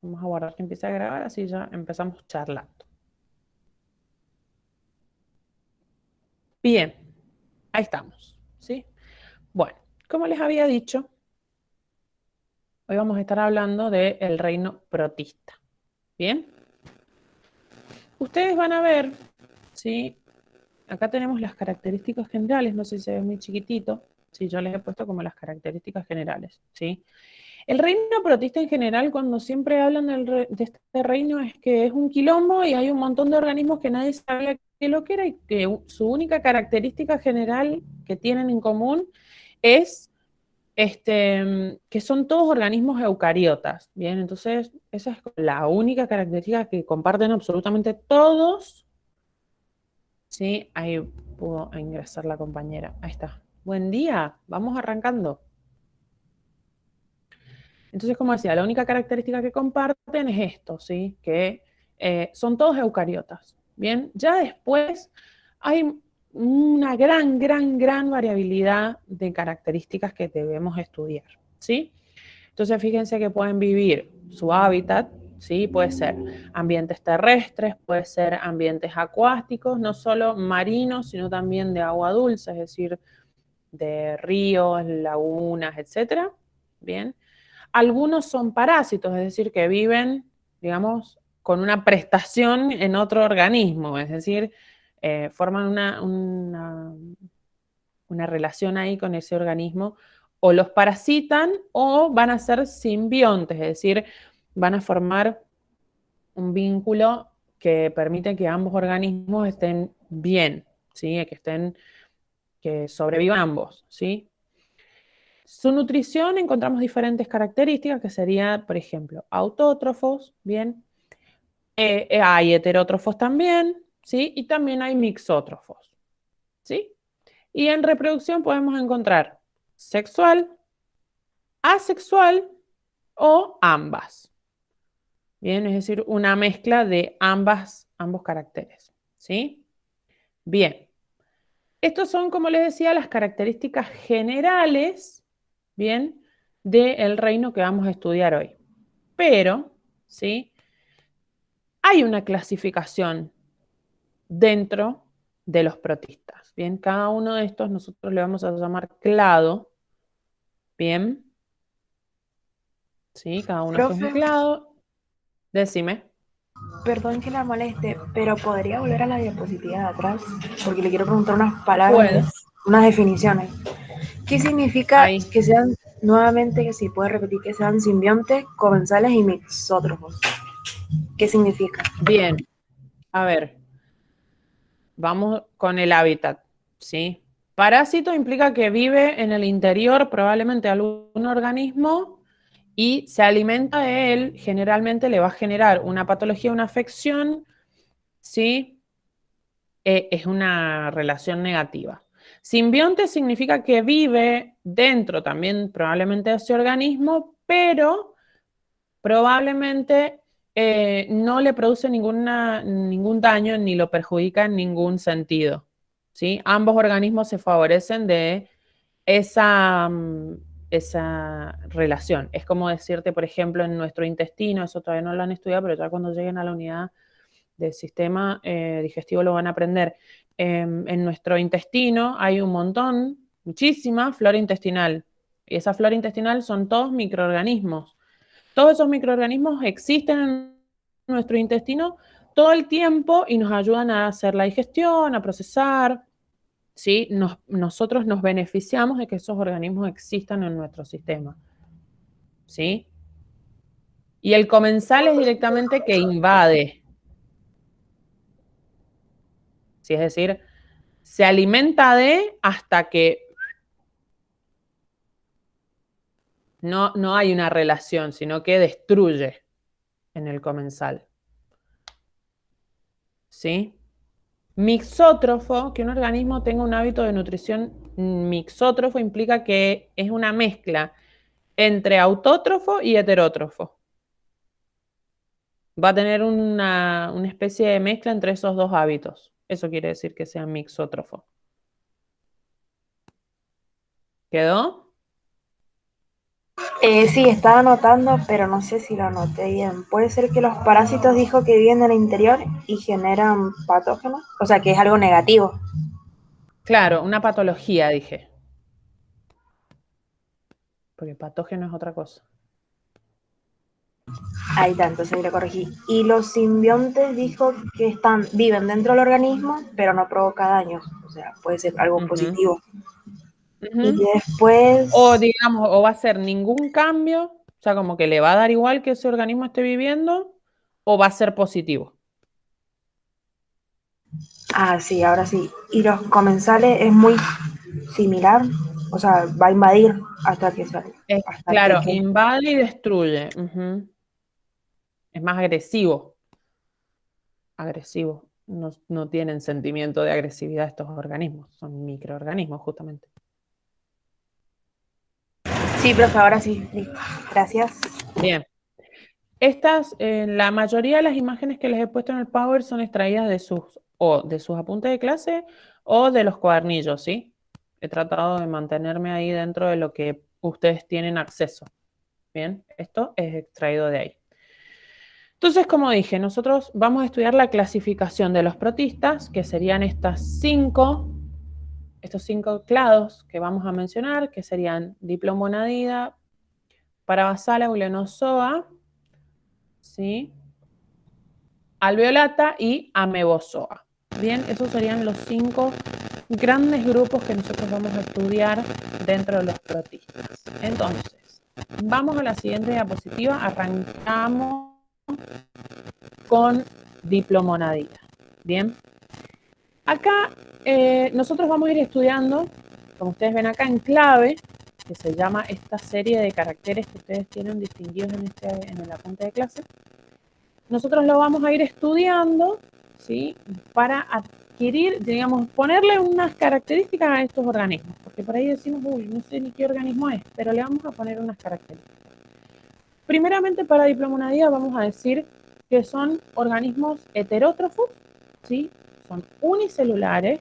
Vamos a guardar que empiece a grabar, así ya empezamos charlando. Bien, ahí estamos, ¿sí? Bueno, como les había dicho, hoy vamos a estar hablando del reino protista. ¿Bien? Ustedes van a ver, ¿sí? Acá tenemos las características generales, no sé si se ve muy chiquitito, sí, yo les he puesto como las características generales, ¿sí? El reino protista en general, cuando siempre hablan de este reino, es que es un quilombo y hay un montón de organismos que nadie sabía qué lo que era y que su única característica general que tienen en común es que son todos organismos eucariotas. Bien, entonces esa es la única característica que comparten absolutamente todos. Sí, ahí pudo ingresar la compañera. Ahí está. Buen día, vamos arrancando. Entonces, como decía, la única característica que comparten es esto, ¿sí? Que son todos eucariotas. Bien, ya después hay una gran variabilidad de características que debemos estudiar, ¿sí? Entonces, fíjense que pueden vivir su hábitat, ¿sí? Puede ser ambientes terrestres, puede ser ambientes acuáticos, no solo marinos, sino también de agua dulce, es decir, de ríos, lagunas, etcétera. Bien. Algunos son parásitos, es decir, que viven, digamos, con una prestación en otro organismo, es decir, forman una relación ahí con ese organismo, o los parasitan o van a ser simbiontes, es decir, van a formar un vínculo que permite que ambos organismos estén bien, ¿sí? Que sobrevivan ambos, ¿sí? Su nutrición encontramos diferentes características que serían, por ejemplo, autótrofos, bien, hay heterótrofos también, ¿sí? Y también hay mixótrofos, ¿sí? Y en reproducción podemos encontrar sexual, asexual o ambas, bien, es decir, una mezcla de ambos caracteres, ¿sí? Bien, estos son, como les decía, las características generales, bien, del reino que vamos a estudiar hoy. Pero, ¿sí? Hay una clasificación dentro de los protistas. Bien, cada uno de estos nosotros le vamos a llamar clado. Bien, ¿sí? Cada uno de estos es un Profe, clado. Decime. perdón que la moleste, pero podría volver a la diapositiva de atrás porque le quiero preguntar unas palabras, Puedo. unas definiciones. ¿Qué significa Ahí. que sean, nuevamente, que si puede repetir, que sean simbiontes, comensales y mixótrofos? ¿Qué significa? Bien. A ver, vamos con el hábitat, ¿sí? Parásito implica que vive en el interior probablemente de algún organismo y se alimenta de él, generalmente le va a generar una patología, una afección, ¿sí? Es una relación negativa. Simbionte significa que vive dentro también probablemente de ese organismo, pero probablemente no le produce ningún daño ni lo perjudica en ningún sentido, ¿sí? Ambos organismos se favorecen de esa, esa relación. Es como decirte, por ejemplo, en nuestro intestino, eso todavía no lo han estudiado, pero ya cuando lleguen a la unidad del sistema digestivo lo van a aprender. En nuestro intestino hay un montón, muchísima flora intestinal. Y esa flora intestinal son todos microorganismos. Todos esos microorganismos existen en nuestro intestino todo el tiempo y nos ayudan a hacer la digestión, a procesar. ¿Sí? Nosotros nos beneficiamos de que esos organismos existan en nuestro sistema. ¿Sí? Y el comensal es directamente que invade. ¿Sí? Es decir, se alimenta de hasta que no hay una relación, sino que destruye en el comensal. ¿Sí? Mixótrofo, que un organismo tenga un hábito de nutrición mixótrofo implica que es una mezcla entre autótrofo y heterótrofo. Va a tener una especie de mezcla entre esos dos hábitos. Eso quiere decir que sea mixótrofo. ¿Quedó? Sí, estaba anotando, pero no sé si lo anoté bien. Puede ser que los parásitos dijo que viven en el interior y generan patógenos, o sea, que es algo negativo. Claro, una patología, dije. Porque patógeno es otra cosa. Ahí está, entonces ahí lo corregí. Y los simbiontes dijo que viven dentro del organismo, pero no provoca daños. O sea, puede ser algo Ujú, positivo. Y ujú. O después, digamos, o va a ser ningún cambio, o sea, como que le va a dar igual que ese organismo esté viviendo, o va a ser positivo. sí, ahora sí. Y los comensales es muy similar, o sea, va a invadir hasta que salga. Hasta que, Claro, invade y destruye. Ujú. Es más agresivo. Agresivo. No, no tienen sentimiento de agresividad estos organismos, son microorganismos justamente. Sí, profe, ahora sí, listo. Gracias. Bien. La mayoría de las imágenes que les he puesto en el Power son extraídas de sus apuntes de clase o de los cuadernillos, ¿sí? He tratado de mantenerme ahí dentro de lo que ustedes tienen acceso. Bien, esto es extraído de ahí. Entonces, como dije, nosotros vamos a estudiar la clasificación de los protistas, que serían estos cinco clados que vamos a mencionar, que serían Diplomonadida, Parabasala, Eulenozoa, ¿sí? Alveolata y Amebozoa. Bien, esos serían los 5 grandes grupos que nosotros vamos a estudiar dentro de los protistas. Entonces, vamos a la siguiente diapositiva. Arrancamos con Diplomonadida. Bien, acá nosotros vamos a ir estudiando, como ustedes ven acá en clave, que se llama esta serie de caracteres que ustedes tienen distinguidos en el apunte de clase. Nosotros lo vamos a ir estudiando, ¿sí? Para adquirir, digamos, ponerle unas características a estos organismos, porque por ahí decimos, uy, no sé ni qué organismo es, pero le vamos a poner unas características. Primeramente, para Diplomonadida vamos a decir que son organismos heterótrofos, ¿sí? Son unicelulares,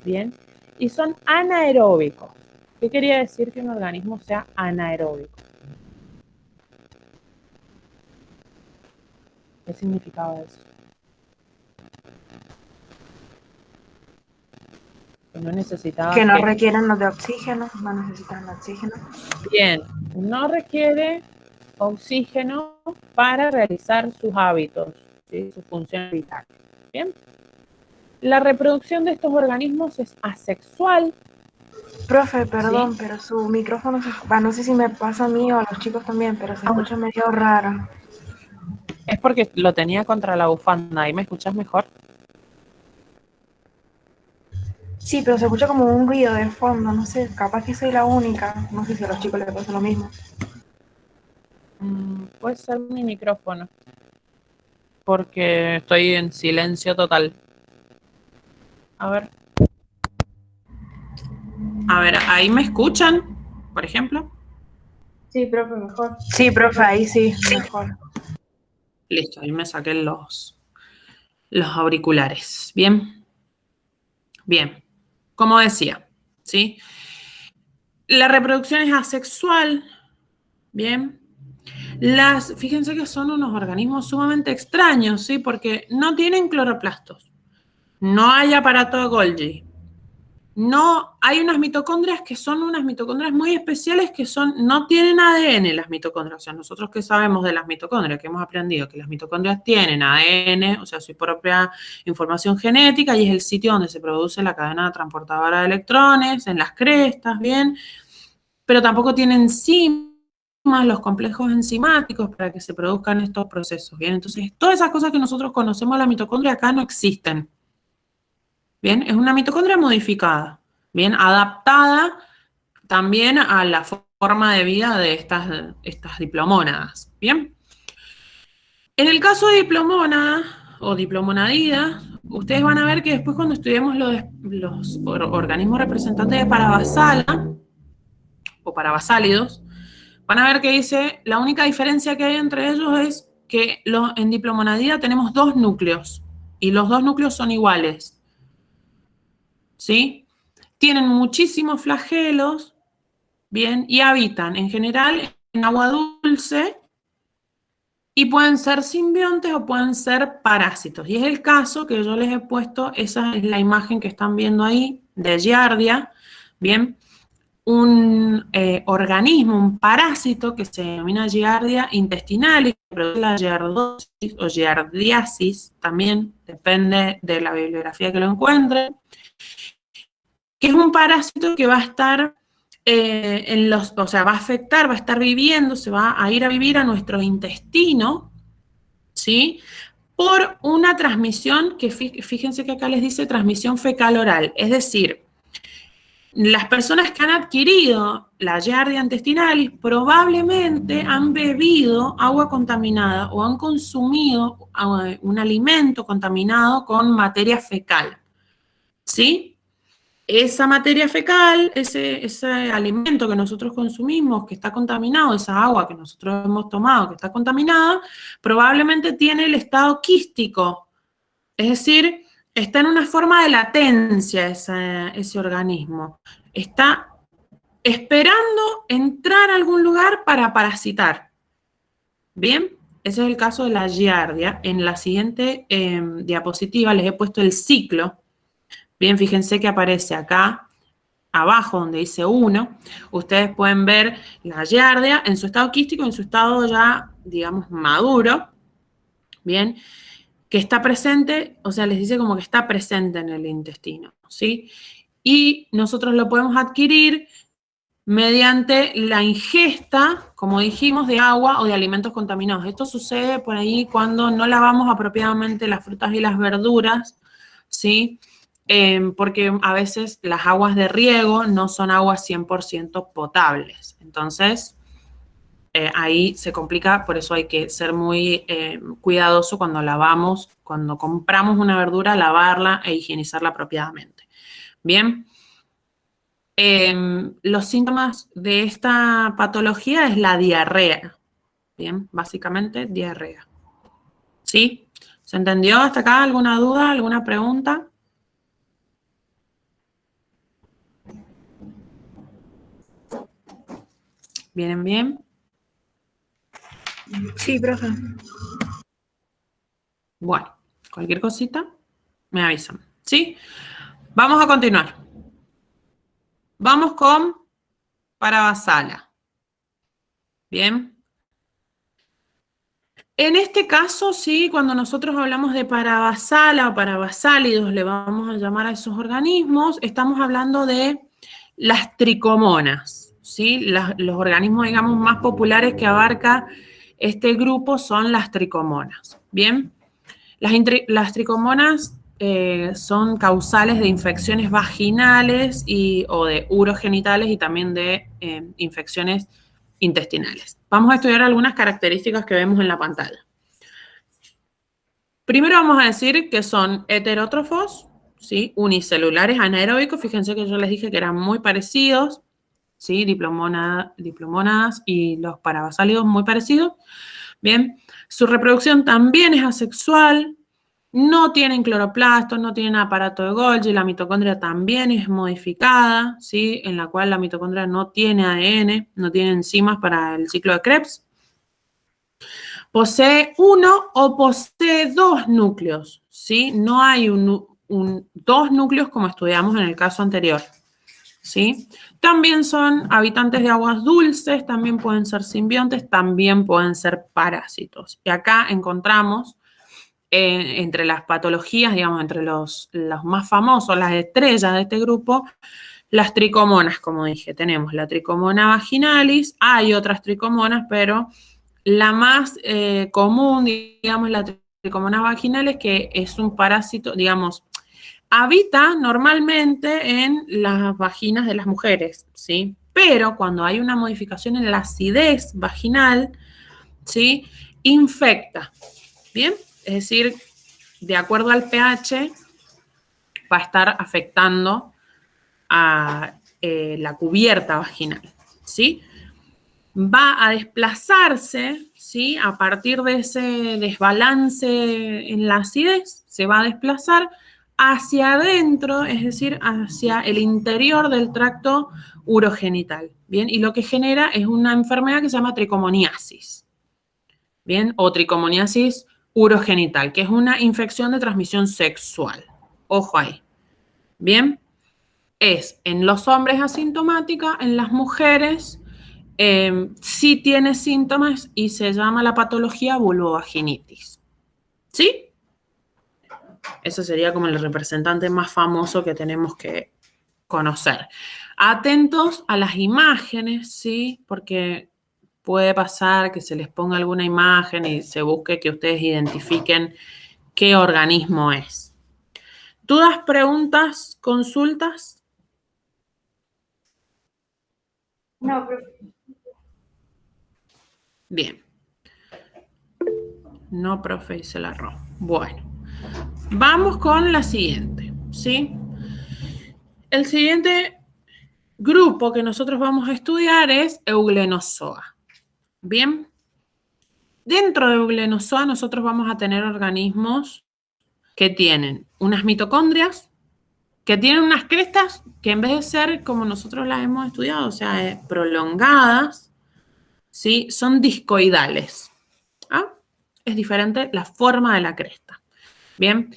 ¿bien? Y son anaeróbicos. ¿Qué quería decir que un organismo sea anaeróbico? ¿Qué significaba eso? Que no necesitaba Que no que... requieren los de oxígeno, no necesitan oxígeno. Bien, no requiere oxígeno para realizar sus hábitos, ¿sí? Sus funciones vitales. Bien. La reproducción de estos organismos es asexual, Profe, ¿sí? perdón, pero su micrófono no sé si me pasa a mí o a los chicos también, pero se Ah, escucha medio raro. es porque lo tenía contra la bufanda. ¿Ahí me escuchas mejor? Sí, pero se escucha como un ruido de fondo, no sé, capaz que soy la única, no sé si a los chicos les pasa lo mismo. Puede ser mi micrófono, porque estoy en silencio total. A ver, ¿ahí me escuchan? Por ejemplo. Sí, profe, mejor. Sí, profe, ahí sí, mejor. Listo, ahí me saqué los auriculares. Bien, bien. Como decía, ¿sí? La reproducción es asexual, bien. Fíjense que son unos organismos sumamente extraños, ¿sí? Porque no tienen cloroplastos, no hay aparato de Golgi, no hay unas mitocondrias que son unas mitocondrias muy especiales que no tienen ADN las mitocondrias. O sea, nosotros que sabemos de las mitocondrias, que hemos aprendido que las mitocondrias tienen ADN, o sea, su propia información genética y es el sitio donde se produce la cadena transportadora de electrones, en las crestas, ¿bien? Pero tampoco tienen enzimas, los complejos enzimáticos para que se produzcan estos procesos, ¿bien? Entonces, todas esas cosas que nosotros conocemos de la mitocondria acá no existen, ¿bien? Es una mitocondria modificada, ¿bien? Adaptada también a la forma de vida de estas diplomónadas, ¿bien? En el caso de diplomónada o diplomonadida, ustedes van a ver que después cuando estudiemos los organismos representantes de Parabasala o Parabasálidos, van a ver que dice, la única diferencia que hay entre ellos es que en diplomonadida tenemos dos núcleos y los dos núcleos son iguales, ¿sí? Tienen muchísimos flagelos, bien, y habitan en general en agua dulce y pueden ser simbiontes o pueden ser parásitos. Y es el caso que yo les he puesto, esa es la imagen que están viendo ahí de Giardia, ¿bien? Un organismo, un parásito que se denomina Giardia intestinalis, que produce la giardosis o giardiasis, también depende de la bibliografía que lo encuentren, que es un parásito que va a estar o sea, va a afectar, va a estar viviendo, se va a ir a vivir a nuestro intestino, ¿sí? Por una transmisión que, fíjense que acá les dice transmisión fecal-oral, es decir, las personas que han adquirido la Giardia intestinalis probablemente han bebido agua contaminada o han consumido un alimento contaminado con materia fecal, ¿sí? Esa materia fecal, ese alimento que nosotros consumimos que está contaminado, esa agua que nosotros hemos tomado que está contaminada, probablemente tiene el estado quístico, es decir, está en una forma de latencia ese organismo. Está esperando entrar a algún lugar para parasitar. Bien, ese es el caso de la giardia. En la siguiente diapositiva les he puesto el ciclo. Bien, fíjense que aparece acá abajo donde dice 1. Ustedes pueden ver la giardia en su estado quístico, en su estado ya, digamos, maduro. Bien, que está presente, o sea, les dice como que está presente en el intestino, ¿sí? Y nosotros lo podemos adquirir mediante la ingesta, como dijimos, de agua o de alimentos contaminados. Esto sucede por ahí cuando no lavamos apropiadamente las frutas y las verduras, ¿sí? Porque a veces las aguas de riego no son aguas 100% potables. Entonces, ahí se complica, por eso hay que ser muy cuidadoso cuando lavamos, cuando compramos una verdura, lavarla e higienizarla apropiadamente. Bien. Los síntomas de esta patología es la diarrea. Bien, básicamente diarrea. ¿Sí? ¿Se entendió hasta acá? ¿Alguna duda? ¿Alguna pregunta? ¿Vienen bien? Sí, profe. Bueno, cualquier cosita, me avisan. ¿Sí? Vamos a continuar. Vamos con Paravasala. Bien. En este caso, sí, cuando nosotros hablamos de paravasala o paravasálidos, le vamos a llamar a esos organismos, estamos hablando de las tricomonas, ¿sí? Los organismos, digamos, más populares que abarca este grupo son las tricomonas, ¿bien? Las tricomonas son causales de infecciones vaginales o de urogenitales y también de infecciones intestinales. Vamos a estudiar algunas características que vemos en la pantalla. Primero vamos a decir que son heterótrofos, ¿sí? Unicelulares anaeróbicos. Fíjense que yo les dije que eran muy parecidos, ¿sí? Diplomonas y los paravasálidos muy parecidos. Bien, su reproducción también es asexual, no tienen cloroplastos, no tienen aparato de Golgi, la mitocondria también es modificada, ¿sí? En la cual la mitocondria no tiene ADN, no tiene enzimas para el ciclo de Krebs. Posee uno o posee dos núcleos, ¿sí? No hay dos núcleos como estudiamos en el caso anterior, ¿sí? También son habitantes de aguas dulces, también pueden ser simbiontes, también pueden ser parásitos. Y acá encontramos entre las patologías, digamos, entre los más famosos, las estrellas de este grupo, las tricomonas, como dije. Tenemos la tricomona vaginalis, hay otras tricomonas, pero la más común, digamos, la tricomona vaginales, que es un parásito, digamos, habita normalmente en las vaginas de las mujeres, ¿sí? Pero cuando hay una modificación en la acidez vaginal, ¿sí? Infecta, ¿bien? Es decir, de acuerdo al pH, va a estar afectando a la cubierta vaginal, ¿sí? Va a desplazarse, ¿sí? A partir de ese desbalance en la acidez, se va a desplazar hacia adentro, es decir, hacia el interior del tracto urogenital, ¿bien? Y lo que genera es una enfermedad que se llama tricomoniasis, ¿bien? O tricomoniasis urogenital, que es una infección de transmisión sexual. Ojo ahí, ¿bien? Es en los hombres asintomática, en las mujeres sí tiene síntomas y se llama la patología vulvovaginitis. ¿Sí? Ese sería como el representante más famoso que tenemos que conocer. Atentos a las imágenes, ¿sí? Porque puede pasar que se les ponga alguna imagen y se busque que ustedes identifiquen qué organismo es. ¿Dudas, preguntas, consultas? No, pero Bien. No, profe, dice la RO. Bueno, vamos con la siguiente, ¿sí? El siguiente grupo que nosotros vamos a estudiar es Euglenozoa. Bien. Dentro de Euglenozoa nosotros vamos a tener organismos que tienen unas mitocondrias, que tienen unas crestas que en vez de ser como nosotros las hemos estudiado, o sea, prolongadas, ¿sí? Son discoidales. ¿Ah? Es diferente la forma de la cresta. Bien.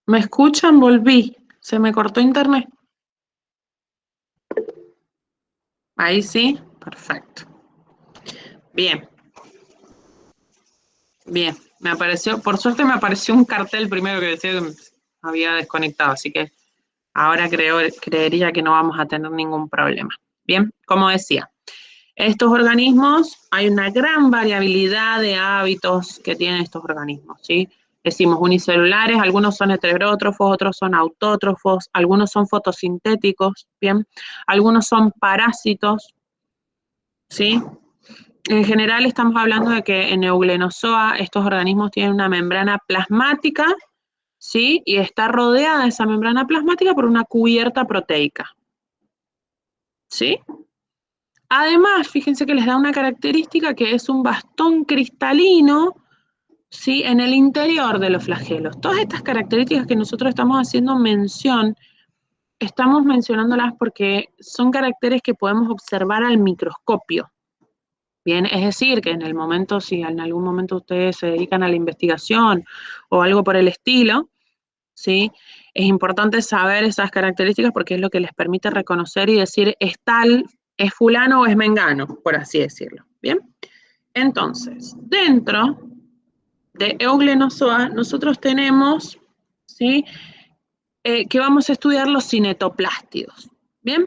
¿Me escuchan? Volví. Se me cortó internet. Ahí sí. Perfecto. Bien. Bien. Me apareció, por suerte me apareció un cartel primero que decía que me había desconectado, así que ahora creería que no vamos a tener ningún problema. Bien, como decía, estos organismos, hay una gran variabilidad de hábitos que tienen estos organismos, ¿sí? Decimos unicelulares, algunos son heterótrofos, otros son autótrofos, algunos son fotosintéticos, ¿bien? Algunos son parásitos, ¿sí? En general estamos hablando de que en Euglenozoa estos organismos tienen una membrana plasmática, ¿sí? Y está rodeada esa membrana plasmática por una cubierta proteica, ¿sí? Además, fíjense que les da una característica que es un bastón cristalino, ¿sí? En el interior de los flagelos. Todas estas características que nosotros estamos haciendo mención, estamos mencionándolas porque son caracteres que podemos observar al microscopio. Bien, es decir, que en el momento, si en algún momento ustedes se dedican a la investigación o algo por el estilo, ¿sí? Es importante saber esas características porque es lo que les permite reconocer y decir es tal, es fulano o es mengano, por así decirlo. Bien, entonces, dentro de Euglenozoa nosotros tenemos, ¿sí? Que vamos a estudiar los cinetoplástidos. Bien,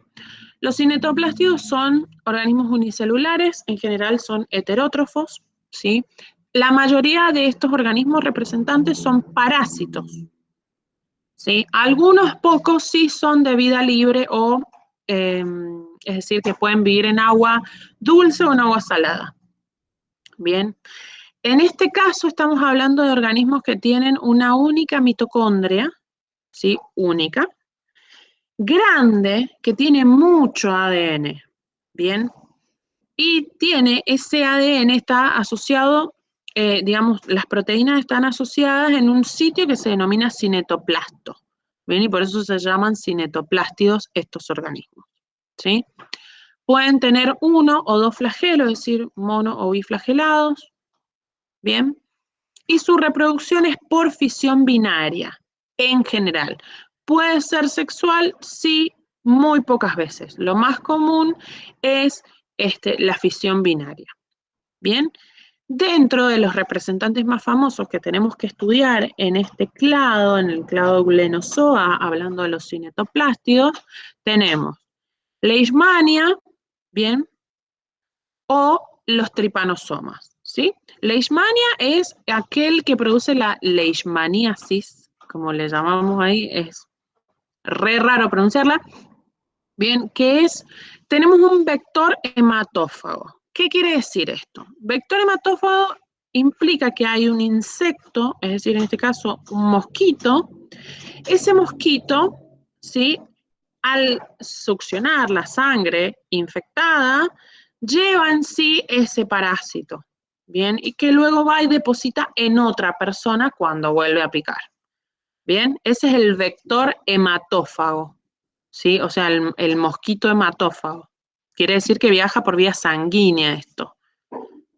los cinetoplástidos son organismos unicelulares, en general son heterótrofos, ¿sí? La mayoría de estos organismos representantes son parásitos, ¿sí? Algunos pocos sí son de vida libre o, es decir, que pueden vivir en agua dulce o en agua salada. Bien, en este caso estamos hablando de organismos que tienen una única mitocondria, ¿sí? Única, grande, que tiene mucho ADN, ¿bien? Y tiene ese ADN, está asociado, digamos, las proteínas están asociadas en un sitio que se denomina cinetoplasto. ¿Bien? Y por eso se llaman cinetoplástidos estos organismos, ¿sí? Pueden tener uno o dos flagelos, es decir, mono o biflagelados, ¿bien? Y su reproducción es por fisión binaria, en general. ¿Puede ser sexual? Sí, muy pocas veces. Lo más común es la fisión binaria, ¿bien? Dentro de los representantes más famosos que tenemos que estudiar en este clado, en el clado Glenozoa, hablando de los cinetoplástidos, tenemos Leishmania, ¿bien? O los tripanosomas, ¿sí? Leishmania es aquel que produce la leishmaniasis, como le llamamos ahí, es re raro pronunciarla, bien, que es, tenemos un vector hematófago. ¿Qué quiere decir esto? Vector hematófago implica que hay un insecto, es decir, en este caso, un mosquito. Ese mosquito, ¿sí? Al succionar la sangre infectada, lleva en sí ese parásito, ¿bien? Y que luego va y deposita en otra persona cuando vuelve a picar, ¿bien? Ese es el vector hematófago, ¿sí? O sea, el mosquito hematófago. Quiere decir que viaja por vía sanguínea esto,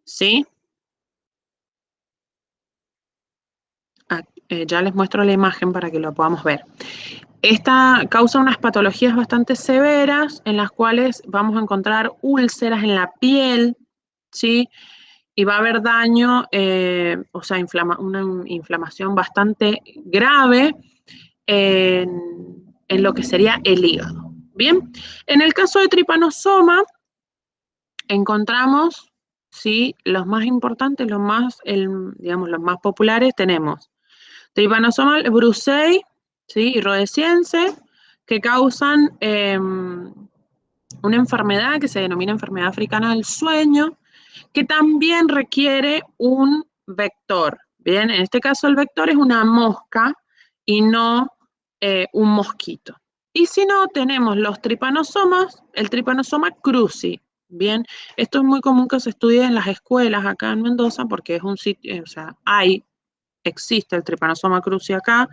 ¿sí? Ya les muestro la imagen para que lo podamos ver. Esta causa unas patologías bastante severas en las cuales vamos a encontrar úlceras en la piel, ¿sí? Y va a haber daño, o sea, una inflamación bastante grave en lo que sería el hígado. Bien, en el caso de tripanosoma, encontramos, ¿sí? Los más importantes, digamos, los más populares tenemos Trypanosoma brucei, ¿sí? Y rhodesiense, que causan una enfermedad que se denomina enfermedad africana del sueño, que también requiere un vector. Bien, en este caso el vector es una mosca y no un mosquito. Y si no, tenemos los tripanosomas, el tripanosoma cruzi. Bien, esto es muy común que se estudie en las escuelas acá en Mendoza porque es un sitio, o sea, existe el Trypanosoma cruzi acá,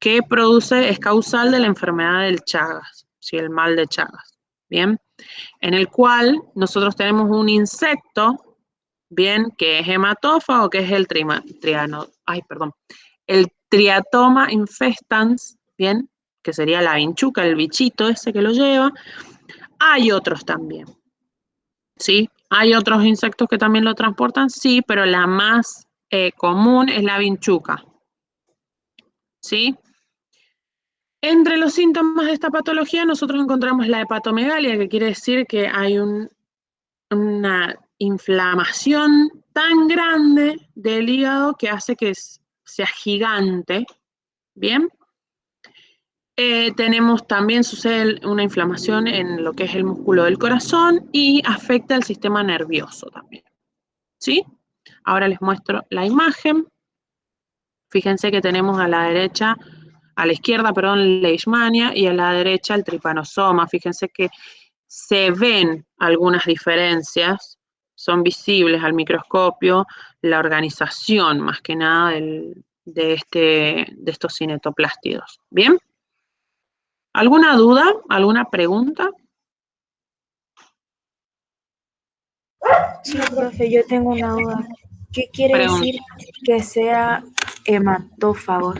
que es causal de la enfermedad del Chagas, ¿sí? El mal de Chagas, ¿bien? En el cual nosotros tenemos un insecto, ¿bien? Que es hematófago, que es el el Triatoma infestans, ¿bien? Que sería la vinchuca, el bichito ese que lo lleva. Hay otros también, ¿sí? Hay otros insectos que también lo transportan, sí, pero la más común es la vinchuca, ¿sí? Entre los síntomas de esta patología nosotros encontramos la hepatomegalia, que quiere decir que hay una inflamación tan grande del hígado que hace que sea gigante, ¿bien? Sucede una inflamación en lo que es el músculo del corazón y afecta el sistema nervioso también, ¿sí? Ahora les muestro la imagen. Fíjense que tenemos a la izquierda, perdón, Leishmania y a la derecha el tripanosoma. Fíjense que se ven algunas diferencias, son visibles al microscopio, la organización más que nada de estos cinetoplástidos. ¿Bien? ¿Alguna duda? ¿Alguna pregunta? Sí, profe, yo tengo una duda. ¿Qué quiere Pregunta. decir que sea hematófagos?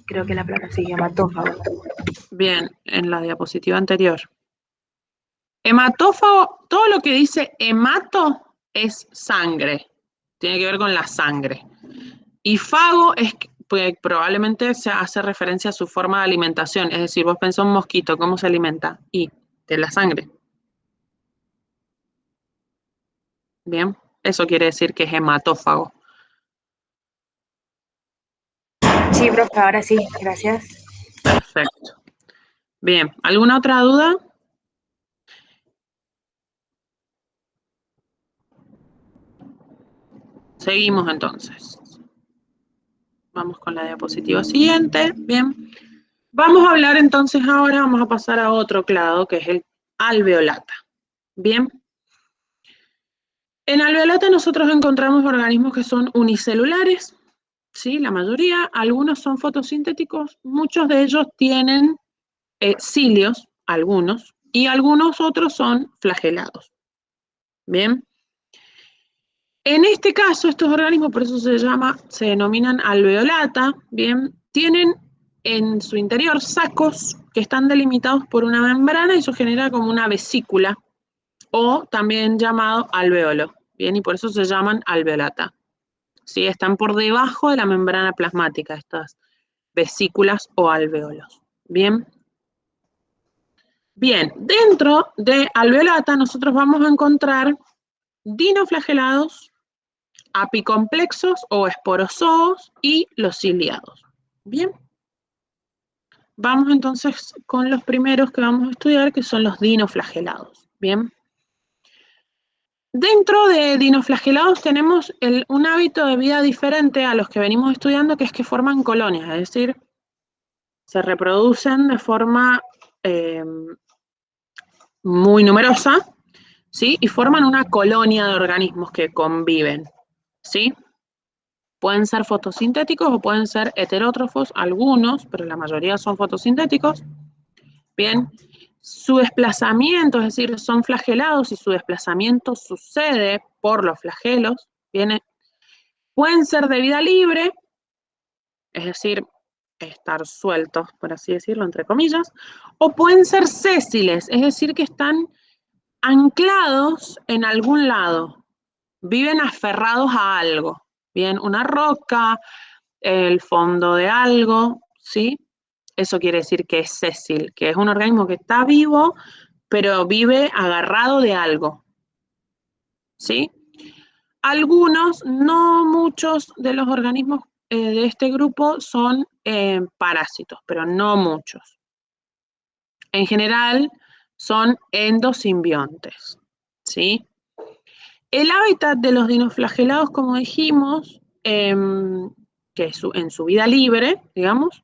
Creo que la palabra sí, hematófagos. Bien, en la diapositiva anterior. Hematófago, todo lo que dice hemato es sangre, tiene que ver con la sangre. Y fago es pues, probablemente se hace referencia a su forma de alimentación, es decir, vos pensás un mosquito, ¿cómo se alimenta? Y de la sangre. Bien, eso quiere decir que es hematófago. Sí, profe, ahora sí, gracias. Perfecto. Bien, ¿alguna otra duda? Seguimos entonces. Vamos con la diapositiva siguiente. Bien. Vamos a hablar entonces ahora, vamos a pasar a otro clado, que es el alveolata. Bien. En alveolata nosotros encontramos organismos que son unicelulares, ¿sí? La mayoría, algunos son fotosintéticos, muchos de ellos tienen cilios, algunos, y algunos otros son flagelados. Bien. En este caso, estos organismos, por eso se denominan alveolata, bien, tienen en su interior sacos que están delimitados por una membrana y eso genera como una vesícula, o también llamado alveolo, bien, y por eso se llaman alveolata. ¿Sí? Están por debajo de la membrana plasmática, estas vesículas o alveolos. Bien. Bien, dentro de alveolata nosotros vamos a encontrar dinoflagelados, apicomplexos o esporozoos y los ciliados. Bien. Vamos entonces con los primeros que vamos a estudiar, que son los dinoflagelados. Bien. Dentro de dinoflagelados tenemos un hábito de vida diferente a los que venimos estudiando, que es que forman colonias, es decir, se reproducen de forma muy numerosa, ¿sí? Y forman una colonia de organismos que conviven, ¿sí? Pueden ser fotosintéticos o pueden ser heterótrofos, algunos, pero la mayoría son fotosintéticos. Bien, su desplazamiento, es decir, son flagelados y su desplazamiento sucede por los flagelos. Bien, pueden ser de vida libre, es decir, estar sueltos, por así decirlo, entre comillas, o pueden ser sésiles, es decir, que están anclados en algún lado, viven aferrados a algo, bien, una roca, el fondo de algo, ¿sí? Eso quiere decir que es sésil, que es un organismo que está vivo, pero vive agarrado de algo, ¿sí? Algunos, no muchos de los organismos de este grupo son parásitos, pero no muchos. En general son endosimbiontes, ¿sí? El hábitat de los dinoflagelados, como dijimos, que en su vida libre, digamos,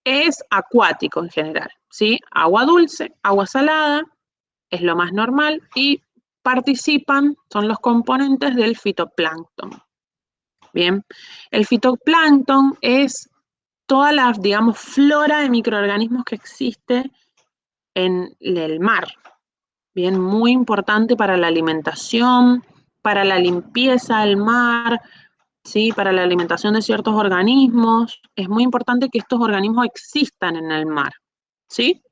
es acuático en general, ¿sí? Agua dulce, agua salada, es lo más normal, y participan, son los componentes del fitoplancton. Bien, el fitoplancton es toda la, digamos, flora de microorganismos que existe en el mar. Bien, muy importante para la alimentación, para la limpieza del mar, ¿sí? Para la alimentación de ciertos organismos. Es muy importante que estos organismos existan en el mar, ¿sí?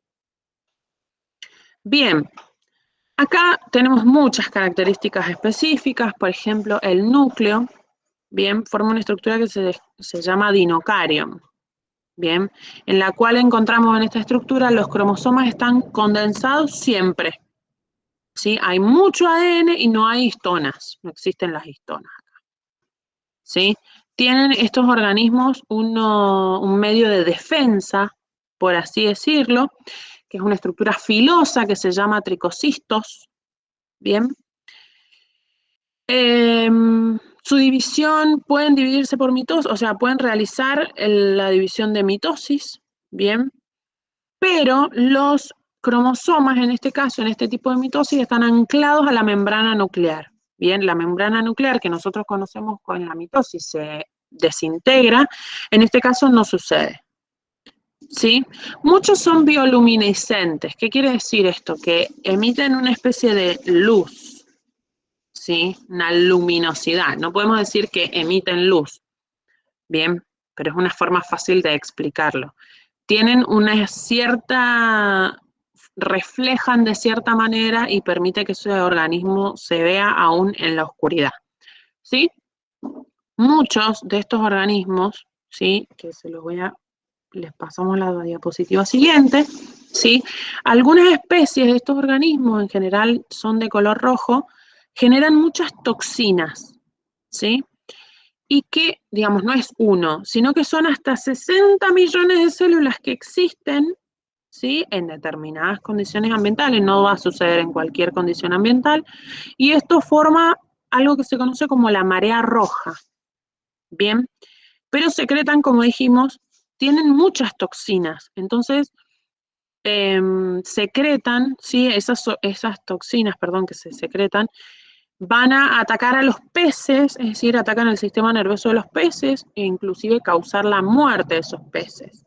Bien, acá tenemos muchas características específicas, por ejemplo, el núcleo, bien, forma una estructura que se llama dinocarion, bien, en la cual encontramos en esta estructura los cromosomas están condensados siempre, ¿sí? Hay mucho ADN y no hay histonas, no existen las histonas acá, ¿sí? Tienen estos organismos un medio de defensa, por así decirlo, que es una estructura filosa que se llama tricocistos, ¿bien? Su división, pueden dividirse por mitosis, o sea, pueden realizar la división de mitosis, ¿bien? Pero los cromosomas, en este caso, en este tipo de mitosis, están anclados a la membrana nuclear. Bien, la membrana nuclear que nosotros conocemos con la mitosis se desintegra, en este caso no sucede. ¿Sí? Muchos son bioluminescentes. ¿Qué quiere decir esto? Que emiten una especie de luz, ¿sí? Una luminosidad. No podemos decir que emiten luz, bien, pero es una forma fácil de explicarlo. Tienen una cierta, reflejan de cierta manera y permite que ese organismo se vea aún en la oscuridad, ¿sí? Muchos de estos organismos, ¿sí? Que se los voy a, les pasamos la diapositiva siguiente, ¿sí? Algunas especies de estos organismos, en general son de color rojo, generan muchas toxinas, ¿sí? Y que, digamos, no es uno, sino que son hasta 60 millones de células que existen, ¿sí? En determinadas condiciones ambientales, no va a suceder en cualquier condición ambiental, y esto forma algo que se conoce como la marea roja, ¿bien? Pero secretan, como dijimos, tienen muchas toxinas, entonces secretan, ¿sí? Esas toxinas, perdón, que se secretan, van a atacar a los peces, es decir, atacan el sistema nervioso de los peces e inclusive causar la muerte de esos peces.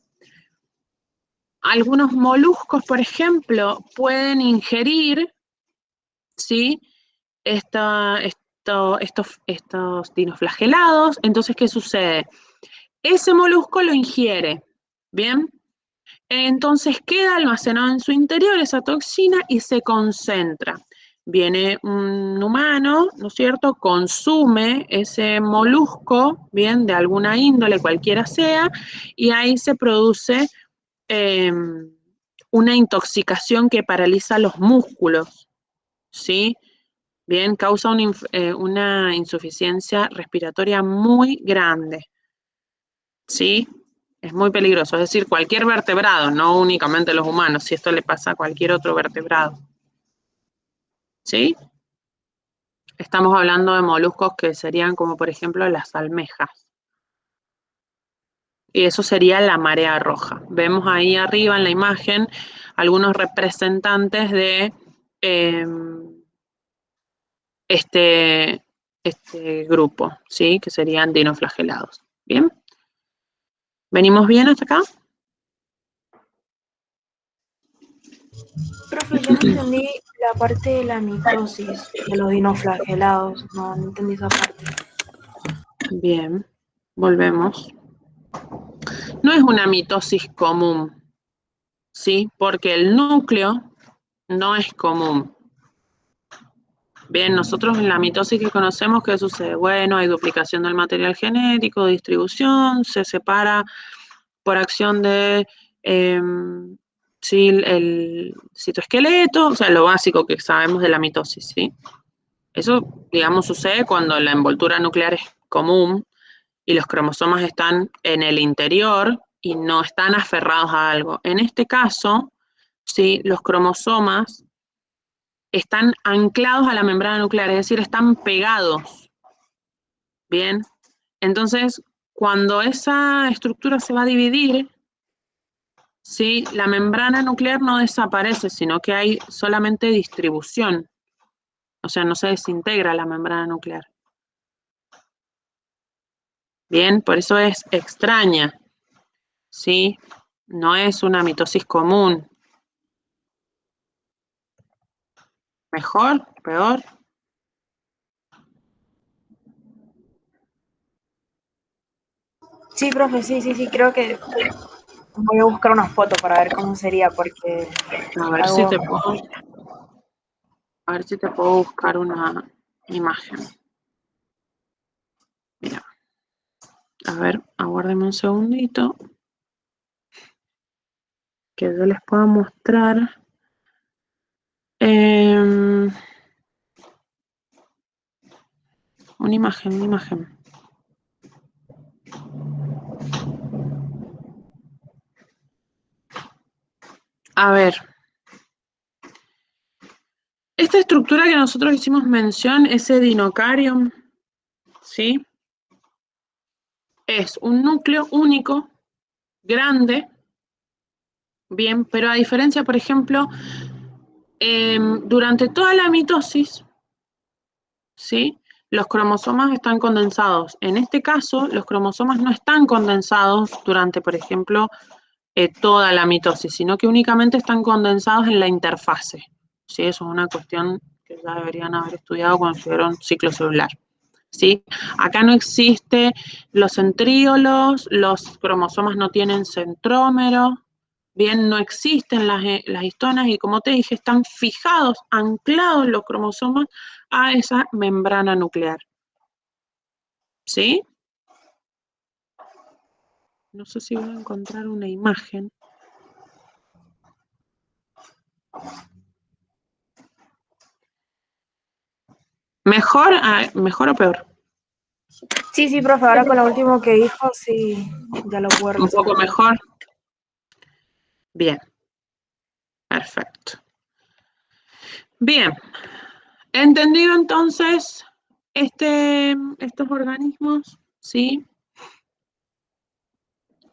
Algunos moluscos, por ejemplo, pueden ingerir, ¿sí? estos dinoflagelados. Entonces, ¿qué sucede? Ese molusco lo ingiere, ¿bien? Entonces queda almacenado en su interior esa toxina y se concentra. Viene un humano, ¿no es cierto?, consume ese molusco, bien, de alguna índole, cualquiera sea, y ahí se produce una intoxicación que paraliza los músculos, ¿sí? Bien, causa una insuficiencia respiratoria muy grande, ¿sí? Es muy peligroso, es decir, cualquier vertebrado, no únicamente los humanos, si esto le pasa a cualquier otro vertebrado, ¿sí? Estamos hablando de moluscos que serían como, por ejemplo, las almejas. Y eso sería la marea roja. Vemos ahí arriba en la imagen algunos representantes de este grupo, ¿sí? Que serían dinoflagelados. ¿Bien? ¿Venimos bien hasta acá? Profe, yo no entendí la parte de la mitosis de los dinoflagelados, no entendí esa parte. Bien, volvemos. No es una mitosis común, ¿sí? Porque el núcleo no es común. Bien, nosotros en la mitosis que conocemos, ¿qué sucede? Bueno, hay duplicación del material genético, distribución, se separa por acción de sí, el citoesqueleto, o sea, lo básico que sabemos de la mitosis, ¿sí? Eso, digamos, sucede cuando la envoltura nuclear es común y los cromosomas están en el interior y no están aferrados a algo. En este caso, ¿sí? Los cromosomas están anclados a la membrana nuclear, es decir, están pegados. Bien, entonces, cuando esa estructura se va a dividir, ¿sí? La membrana nuclear no desaparece, sino que hay solamente distribución. O sea, no se desintegra la membrana nuclear. Bien, por eso es extraña, ¿sí? No es una mitosis común. ¿Mejor? ¿Peor? Sí, profe, sí, creo que voy a buscar una foto para ver cómo sería, porque A ver si algo... te puedo, a ver si te puedo buscar una imagen. Mira. A ver, aguárdenme un segundito. Que yo les pueda mostrar. Una imagen. A ver. Esta estructura que nosotros hicimos mención, ese dinocarium, ¿sí? Es un núcleo único, grande, bien, pero a diferencia, por ejemplo, durante toda la mitosis, ¿sí? Los cromosomas están condensados. En este caso, los cromosomas no están condensados durante, por ejemplo, toda la mitosis, sino que únicamente están condensados en la interfase. ¿Sí? Eso es una cuestión que ya deberían haber estudiado cuando estudiaron ciclo celular. ¿Sí? Acá no existe los centríolos, los cromosomas no tienen centrómero, bien, no existen las histonas y como te dije, están fijados, anclados los cromosomas a esa membrana nuclear. ¿Sí? No sé si voy a encontrar una imagen. ¿Mejor o peor? Sí, profe, ahora con lo último que dijo, sí, ya lo puedo Un poco resaltar. mejor. Bien. Perfecto. Bien. Entendido entonces estos organismos, ¿sí?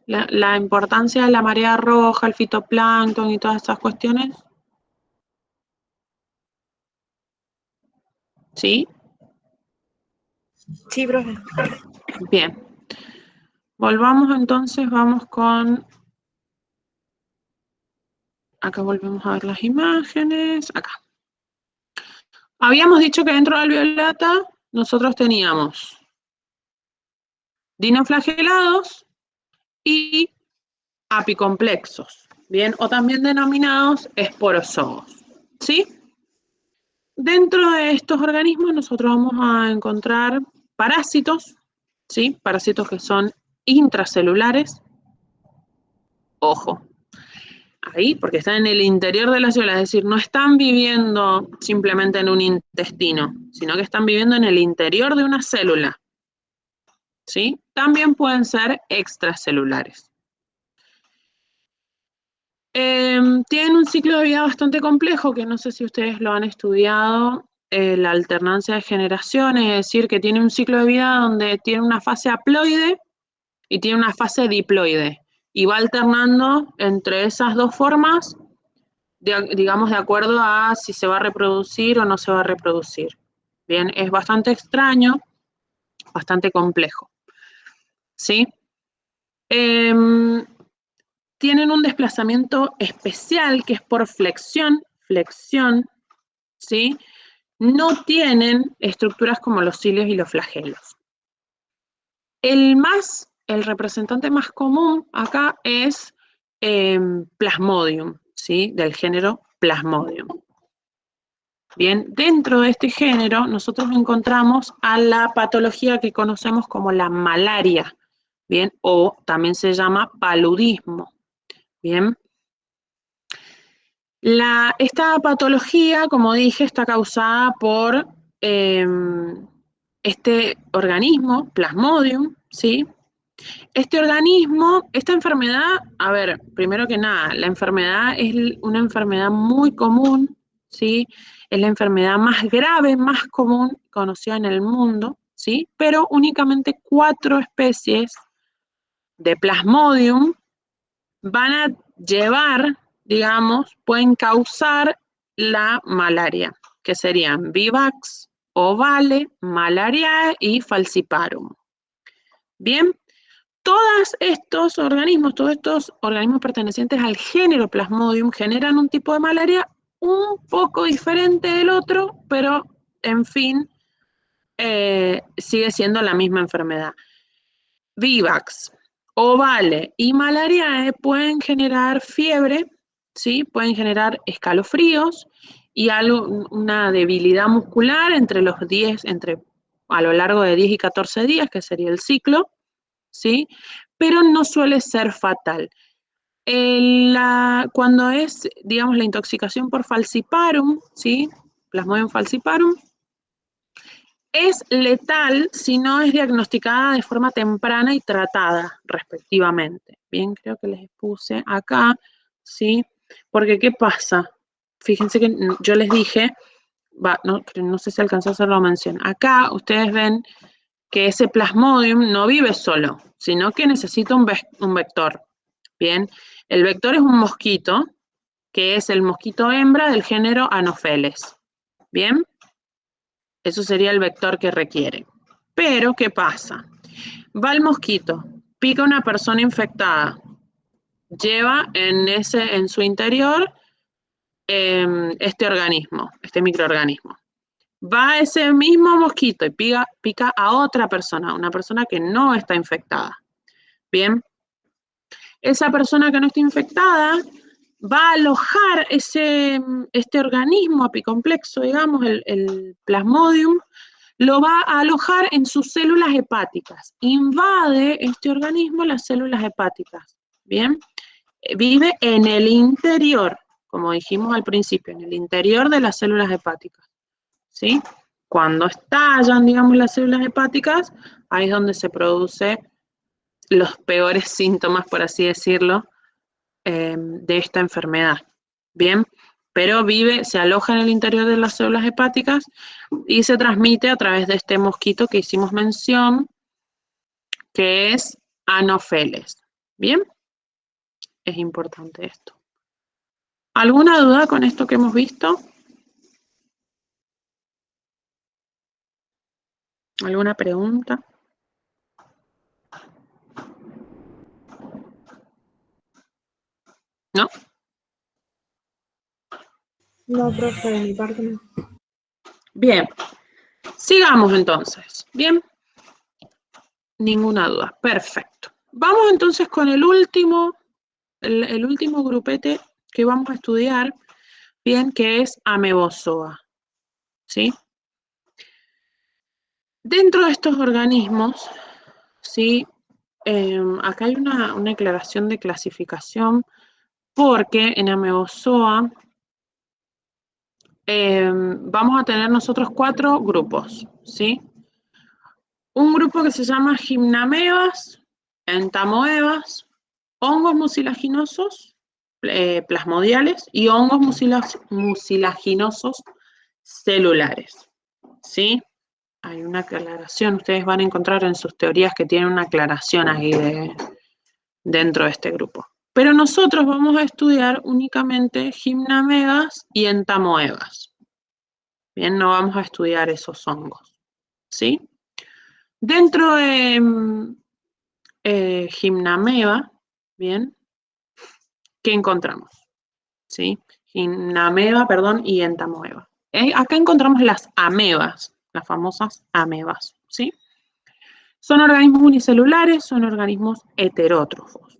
La importancia de la marea roja, el fitoplancton y todas esas cuestiones. ¿Sí? Sí, profe. Bien. Volvamos entonces, vamos con... Acá volvemos a ver las imágenes. Acá. Habíamos dicho que dentro del alveolata nosotros teníamos dinoflagelados y apicomplexos, ¿bien? O también denominados esporozoos, ¿sí? Dentro de estos organismos nosotros vamos a encontrar parásitos, ¿sí? Parásitos que son intracelulares, ojo, ahí, porque están en el interior de la célula, es decir, no están viviendo simplemente en un intestino, sino que están viviendo en el interior de una célula, ¿sí? También pueden ser extracelulares. Tienen un ciclo de vida bastante complejo, que no sé si ustedes lo han estudiado, la alternancia de generaciones, es decir, que tiene un ciclo de vida donde tiene una fase haploide y tiene una fase diploide, y va alternando entre esas dos formas, digamos, de acuerdo a si se va a reproducir o no se va a reproducir. Bien, es bastante extraño, bastante complejo, ¿sí? Tienen un desplazamiento especial que es por flexión, ¿sí? No tienen estructuras como los cilios y los flagelos. El representante más común acá es Plasmodium, ¿sí? Del género Plasmodium. Bien, dentro de este género nosotros encontramos a la patología que conocemos como la malaria, bien, o también se llama paludismo, bien. Esta patología, como dije, está causada por este organismo, Plasmodium, ¿sí? Este organismo, esta enfermedad, a ver, primero que nada, la enfermedad es una enfermedad muy común, ¿sí? Es la enfermedad más grave, más común conocida en el mundo, ¿sí? Pero únicamente 4 especies de Plasmodium van a llevar, digamos, pueden causar la malaria, que serían Vivax, Ovale, Malariae y Falciparum. Bien, todos estos organismos pertenecientes al género Plasmodium generan un tipo de malaria un poco diferente del otro, pero en fin, sigue siendo la misma enfermedad. Vivax, Ovale y Malariae pueden generar fiebre, ¿sí? Pueden generar escalofríos y una debilidad muscular a lo largo de 10 y 14 días, que sería el ciclo, ¿sí? Pero no suele ser fatal. Cuando es, digamos, la intoxicación por falciparum, ¿sí? Plasmodium falciparum, es letal si no es diagnosticada de forma temprana y tratada, respectivamente. Bien, creo que les puse acá, ¿sí? Porque, ¿qué pasa? Fíjense que yo les dije, no sé si alcanzó a hacer la mención. Acá ustedes ven que ese Plasmodium no vive solo, sino que necesita un vector. Bien, el vector es un mosquito, que es el mosquito hembra del género Anopheles. Bien, eso sería el vector que requiere. Pero, ¿qué pasa? Va el mosquito, pica a una persona infectada, lleva en su interior este organismo, este microorganismo. Va ese mismo mosquito y pica a otra persona, una persona que no está infectada. Bien, esa persona que no está infectada va a alojar este organismo apicomplejo, digamos, el Plasmodium, lo va a alojar en sus células hepáticas. Invade este organismo las células hepáticas. Bien, vive en el interior, como dijimos al principio, en el interior de las células hepáticas. ¿Sí? Cuando estallan, digamos, las células hepáticas, ahí es donde se produce los peores síntomas, por así decirlo, de esta enfermedad. Bien, pero se aloja en el interior de las células hepáticas y se transmite a través de este mosquito que hicimos mención, que es Anopheles. Bien, es importante esto. ¿Alguna duda con esto que hemos visto? ¿Alguna pregunta? ¿No? No, profe, de mi parte no. Bien. Sigamos entonces, ¿bien? Ninguna duda, perfecto. Vamos entonces con el último grupete que vamos a estudiar, bien, que es Amebozoa, ¿sí? Dentro de estos organismos, ¿sí? Acá hay una aclaración de clasificación porque en Amebozoa vamos a tener nosotros 4 grupos, ¿sí? Un grupo que se llama gimnamebas, entamoebas, hongos mucilaginosos, plasmodiales y hongos mucilaginosos celulares, ¿sí? Hay una aclaración, ustedes van a encontrar en sus teorías que tienen una aclaración ahí dentro de este grupo. Pero nosotros vamos a estudiar únicamente gimnamebas y entamoebas. Bien, no vamos a estudiar esos hongos, ¿sí? Dentro de gimnameba, bien, ¿qué encontramos? ¿Sí? Gimnameba, perdón, y entamoeba. Acá encontramos las amebas, las famosas amebas, ¿sí? Son organismos unicelulares, son organismos heterótrofos,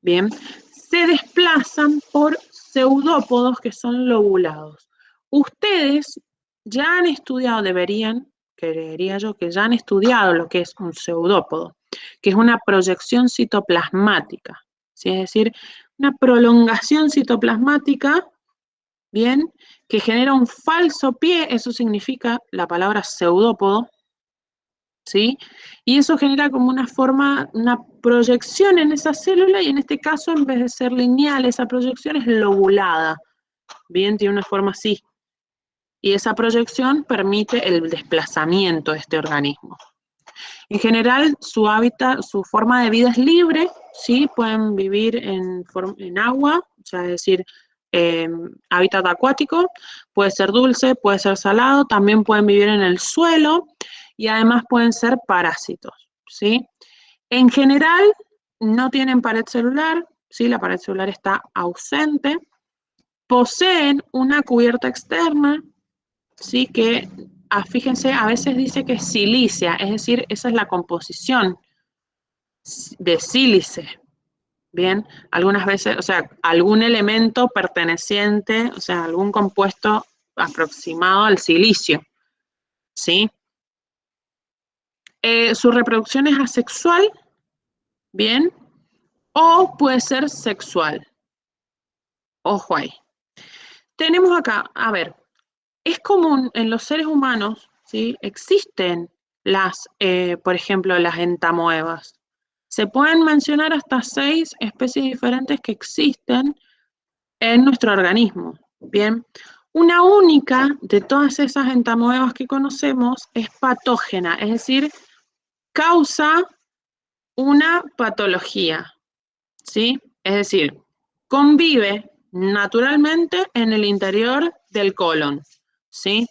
bien. Se desplazan por pseudópodos que son lobulados. Ustedes ya han estudiado, creería yo que ya han estudiado lo que es un pseudópodo, que es una proyección citoplasmática, ¿sí? Es decir, una prolongación citoplasmática, bien, que genera un falso pie, eso significa la palabra pseudópodo, ¿sí? Y eso genera como una forma, una proyección en esa célula, y en este caso, en vez de ser lineal, esa proyección es lobulada, bien, tiene una forma así. Y esa proyección permite el desplazamiento de este organismo. En general, su hábitat, su forma de vida es libre, ¿sí? Pueden vivir en agua, o sea, es decir, hábitat acuático, puede ser dulce, puede ser salado, también pueden vivir en el suelo y además pueden ser parásitos, ¿sí? En general, no tienen pared celular, ¿sí? La pared celular está ausente, poseen una cubierta externa, ¿sí? Que, fíjense, a veces dice que es silícea, es decir, esa es la composición de sílice, ¿bien? Algunas veces, o sea, algún elemento perteneciente, o sea, algún compuesto aproximado al silicio, ¿sí? Su reproducción es asexual, ¿bien? O puede ser sexual. Ojo ahí. Tenemos acá, a ver, es común en los seres humanos, ¿sí? Existen por ejemplo, las entamoebas. Se pueden mencionar hasta 6 especies diferentes que existen en nuestro organismo, ¿bien? Una única de todas esas entamoebas que conocemos es patógena, es decir, causa una patología, ¿sí? Es decir, convive naturalmente en el interior del colon, ¿sí?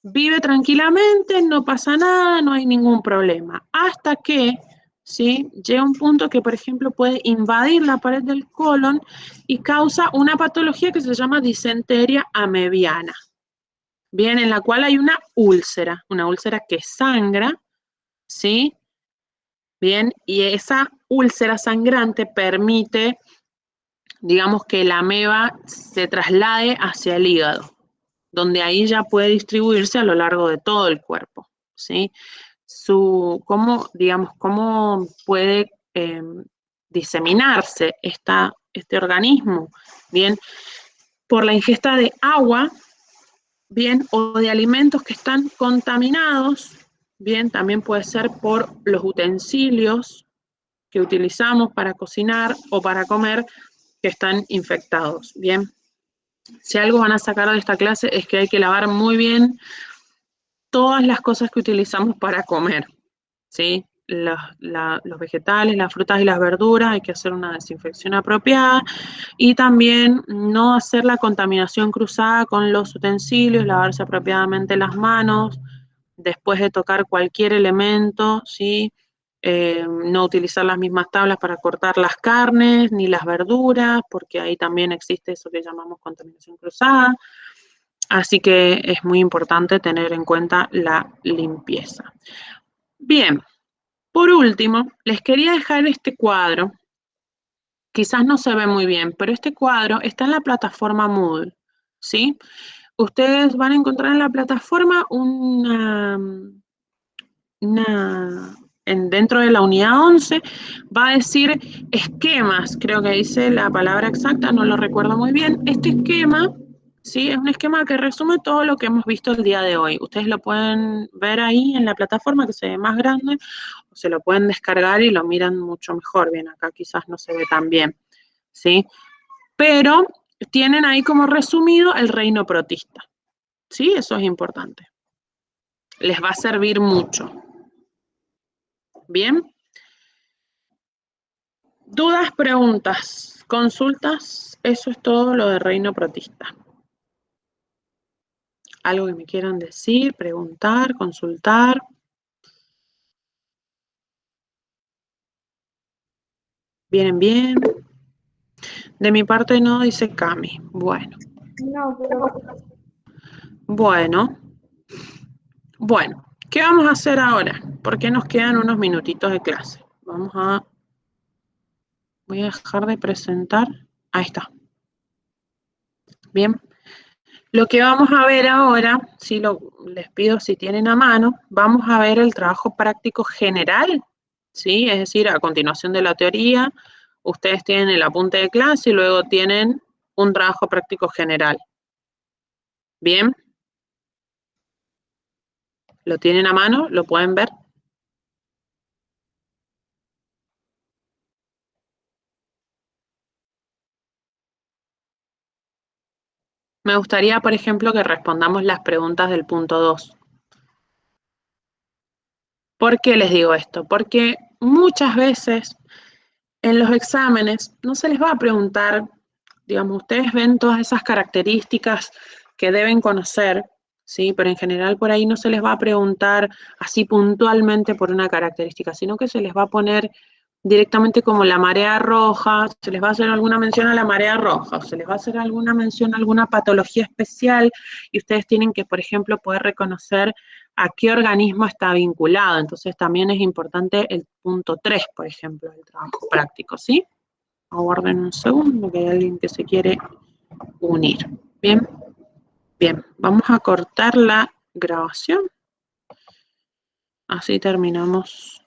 Vive tranquilamente, no pasa nada, no hay ningún problema, hasta que, ¿sí? Llega un punto que, por ejemplo, puede invadir la pared del colon y causa una patología que se llama disentería amebiana, bien, en la cual hay una úlcera que sangra, ¿sí? Bien, y esa úlcera sangrante permite, digamos, que la ameba se traslade hacia el hígado, donde ahí ya puede distribuirse a lo largo de todo el cuerpo, ¿sí? ¿Cómo puede diseminarse este organismo? Bien, por la ingesta de agua, bien, o de alimentos que están contaminados, bien, también puede ser por los utensilios que utilizamos para cocinar o para comer que están infectados, bien. Si algo van a sacar de esta clase es que hay que lavar muy bien todas las cosas que utilizamos para comer, ¿sí? Los vegetales, las frutas y las verduras, hay que hacer una desinfección apropiada y también no hacer la contaminación cruzada con los utensilios, lavarse apropiadamente las manos después de tocar cualquier elemento, ¿sí? No utilizar las mismas tablas para cortar las carnes ni las verduras, porque ahí también existe eso que llamamos contaminación cruzada. Así que es muy importante tener en cuenta la limpieza. Bien, por último, les quería dejar este cuadro. Quizás no se ve muy bien, pero este cuadro está en la plataforma Moodle, ¿sí? Ustedes van a encontrar en la plataforma dentro de la unidad 11, va a decir esquemas, creo que dice la palabra exacta, no lo recuerdo muy bien. Este esquema, ¿sí? Es un esquema que resume todo lo que hemos visto el día de hoy. Ustedes lo pueden ver ahí en la plataforma, que se ve más grande, o se lo pueden descargar y lo miran mucho mejor. Bien, acá quizás no se ve tan bien, ¿sí? Pero tienen ahí como resumido el reino protista, ¿sí? Eso es importante. Les va a servir mucho. Bien. Dudas, preguntas, consultas, eso es todo lo de reino protista. Algo que me quieran decir, preguntar, consultar. ¿Vienen bien? De mi parte no, dice Cami. Bueno. No, pero... Bueno. Bueno, ¿qué vamos a hacer ahora? Porque nos quedan unos minutitos de clase. Voy a dejar de presentar. Ahí está. Bien. Lo que vamos a ver ahora, les pido si tienen a mano, vamos a ver el trabajo práctico general, ¿sí? Es decir, a continuación de la teoría, ustedes tienen el apunte de clase y luego tienen un trabajo práctico general. ¿Bien? ¿Lo tienen a mano? ¿Lo pueden ver? Me gustaría, por ejemplo, que respondamos las preguntas del punto 2. ¿Por qué les digo esto? Porque muchas veces en los exámenes no se les va a preguntar, digamos, ustedes ven todas esas características que deben conocer, ¿sí? Pero en general por ahí no se les va a preguntar así puntualmente por una característica, sino que se les va a poner directamente como la marea roja, se les va a hacer alguna mención a la marea roja, o se les va a hacer alguna mención a alguna patología especial, y ustedes tienen que, por ejemplo, poder reconocer a qué organismo está vinculado. Entonces también es importante el punto 3, por ejemplo, del trabajo práctico, ¿sí? Aguarden un segundo, que hay alguien que se quiere unir. Bien, bien, vamos a cortar la grabación. Así terminamos